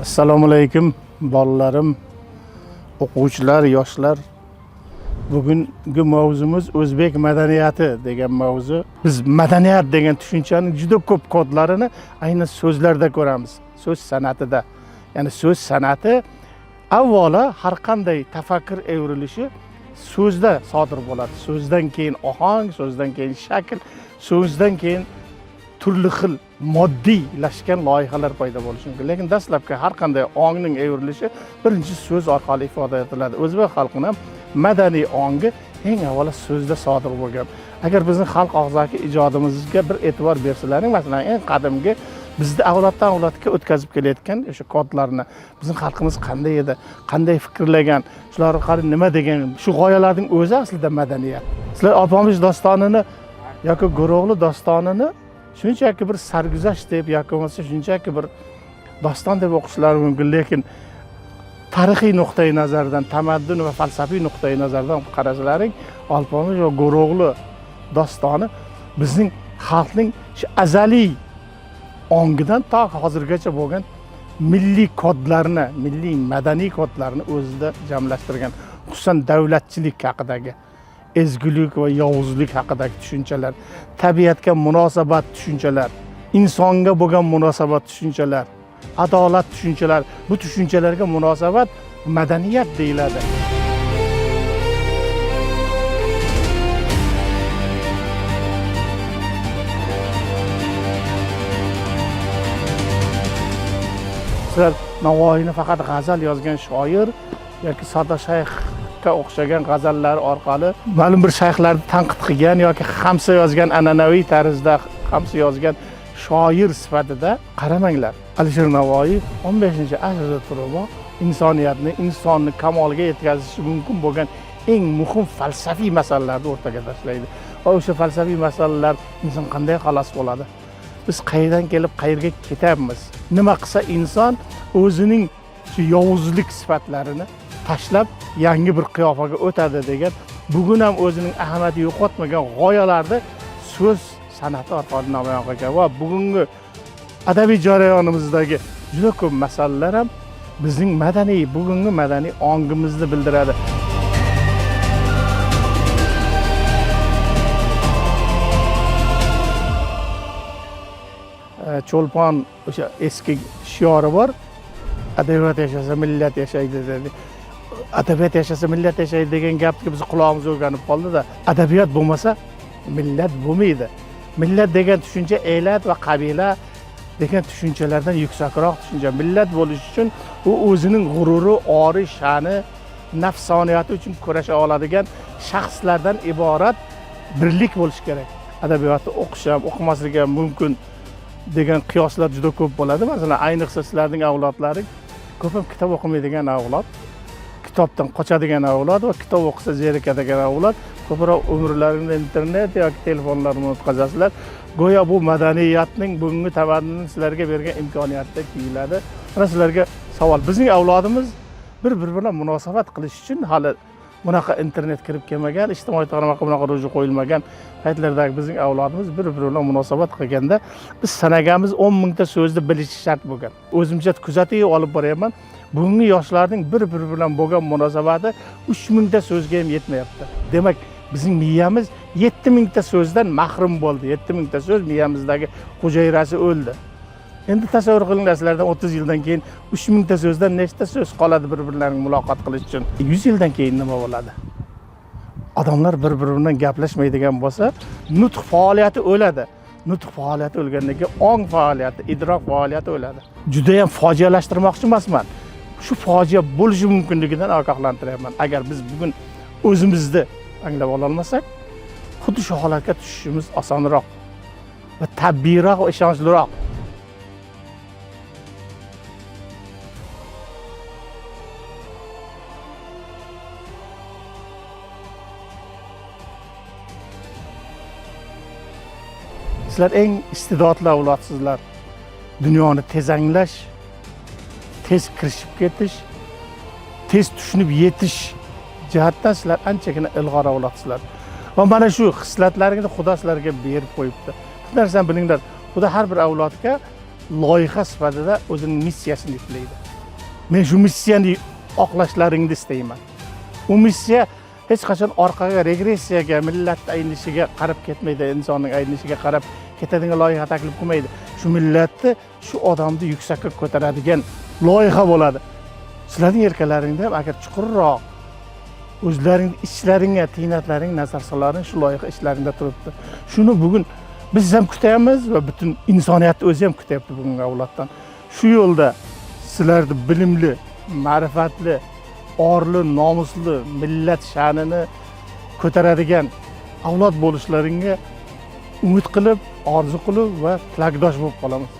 Assalomu alaykum bolalarim, o'quvchilar, yoshlar. Bugungi mavzumuz o'zbek madaniyati degan mavzu. Biz madaniyat degan tushunchaning juda ko'p kodlarini aynan so'zlarda ko'ramiz. So'z san'atida. Ya'ni so'z san'ati avvalo har qanday tafakkur evrilishi so'zda sodir bo'ladi. So'zdan keyin ohang, so'zdan keyin shakl, so'zdan keyin turli xil moddiylashgan loyihalar paydo bo'lishi mumkin. Lekin dastlabki har qanday ongning evrilishi birinchi so'z orqali ifoda etiladi. O'zbek xalqining madaniy ongi eng avvalo so'zda sodir bo'lgan. Agar bizning xalq og'zaki ijodimizga bir e'tibor bersalaring, masalan, eng qadimgi bizni avloddan avlodga o'tkazib kelayotgan o'sha kodlarni, bizning xalqimiz qanday edi, qanday fikrlagan, shular orqali nima degan, shu g'oyalarning o'zi aslida madaniyat. Sizlar Opamish dostonini yoki Go'ro'g'li dostonini shunchaki bir sarguzasht deb yoki bo'lmasa shunchaki bir doston deb o'qishlari mumkin, lekin tarixiy nuqtai nazardan, tamaddun va falsafiy nuqtai nazardan qarasalaring, Opamish va Go'ro'g'li dostoni bizning xalqning shu azaliy ongidan to hozirgacha bo'lgan milliy kodlarni, milliy madaniy kodlarni o'zida jamlashtirgan, xususan davlatchilik haqidagi, ezgulik va yovuzlik haqidagi tushunchalar, tabiatga munosabat tushunchalar, insonga bo'lgan munosabat tushunchalar, adolat tushunchalar, bu tushunchalarga munosabat madaniyat deyiladi. Sizlar Navoiyni faqat g'azal yozgan shoir yoki Sodda shayxga o'xshagan g'azallar orqali ma'lum bir shayxlarni tanqid qilgan yoki xamsa yozgan, an'anaviy tarzda xamsa yozgan shoir sifatida qaramanglar. Alisher Navoiy 15-asrda turib insoniyatni, insonni kamolga yetkazishi mumkin bo'lgan eng muhim falsafiy masalalarni o'rtaga tashlaydi. Va o'sha falsafiy masalalar inson qanday xalos bo'ladi? Biz qayerdan kelib qayerga ketamiz? Nima qilsa inson o'zining shu yovuzlik sifatlarini tashlab yangi bir qiyofaga o'tadi degan, bugun ham o'zining ahamiyatini yo'qotmagan g'oyalarni so'z san'ati orqali namoyon qilgan va bugungi adabiy jarayonimizdagi juda ko'p masalalar ham bizning madaniy, bugungi madaniy ongimizni bildiradi. Cho'lpon o'sha eski shiori bor. Adabiyot yashasa millat yashaydi dedi. Adabiyot yashasa millat yashaydi degan gapga biz quloqimiz o'rganib qoldi-da, adabiyot bo'lmasa millat bo'lmaydi. Millat degan tushuncha elat va qabila degan tushunchalardan yuksakroq tushuncha. Millat bo'lish uchun u o'zining g'ururi, ori, sha'ni, nafsoniyati uchun kurasha oladigan shaxslardan iborat birlik bo'lish kerak. Adabiyotni o'qish ham, o'qimaslik ham mumkin degan qiyoslar juda ko'p bo'ladi. Masalan, ayniqsa sizlarning avlodlaring ko'p ham kitob o'qimaydigan avlod, kitobdan qochadigan avlod va kitob o'qisa zerikadigan avlod, ko'proq umrlarini internet yoki telefonlar bilan o'tkazasizlar. Go'yo bu madaniyatning bugungi tamaddunni sizlarga bergan imkoniyatda tuyuladi. Mana sizlarga savol, bizning avlodimiz bir-biri bilan munosabat qilish uchun hali bunaqa internet kirib kelmagan, ijtimoiy tarmoqqa bunaqa ro'ji qo'yilmagan paytlardagi bizning avlodimiz bir-biri bilan munosabat qilganda biz sanagamiz 10 mingta so'zni bilishi shart bo'lgan. O'zimcha kuzatib olib boryapman. Bugungi yoshlarning bir-biri bilan bo'lgan munosabati 3 mingta so'zga ham yetmayapti. Demak, bizning miyamiz 7 mingta so'zdan mahrum bo'ldi. 7 mingta so'z miyamizdagi hujayrasi o'ldi. Endi tasavvur qilinglar, sizlardan 30 yildan keyin 3 mingta so'zdan nechta so'z qoladi bir-birlarining muloqot qilish uchun? 100 yildan keyin nima bo'ladi? Odamlar bir-biri bilan gaplashmaydigan bo'lsa, nutq faoliyati o'ladi. Nutq faoliyati o'lgandan keyin ong faoliyati, idrok faoliyati o'ladi. Juda ham fojialashtirmoqchi emasman. Shu fojia bo'lishi mumkinligidan ogohlantiryapman. Agar biz bugun o'zimizni anglab ola olmasak, xuddi shu holatga tushishimiz osonroq va tabiiyroq va ishonchliroq. Sizlar eng iste'dodli avlodsizlar. Dunyoni tez anglash, tez kirishib ketish, tez tushunib yetish jihatdan sizlar anchagina ilg'or avlodsizlar. Va mana shu xislatlaringizni Xudo sizlarga berib qo'yibdi. Bir narsani bilinglar, Xudo har bir avlodga loyiha sifatida o'zining missiyasini yuklaydi. Men shu missiyani oqlashlaringni istayman. U missiya hech qachon orqaga, regressiyaga, millat aynishiga qarab ketmaydi, insonning aynishiga qarab ketadigan loyiha taklif qilmaydi. Shu millatni, shu odamni yuksakka ko'taradigan loyiha bo'ladi. Sizlarning yelkalaringda ham agar chuqurroq o'zlaring ichlaringga, tiynatlaring nazar solaring shu loyiha ishlaringda turibdi. Shuni bugun biz ham kutamiz va butun insoniyat o'zi ham kutyapti bugungi avloddan. Shu yo'lda sizlarni bilimli, ma'rifatli, orli, nomusli, millat sha'nini ko'taradigan avlod bo'lishlaringga umid qilib, orzu qilib va tilakdosh bo'lib qolamiz.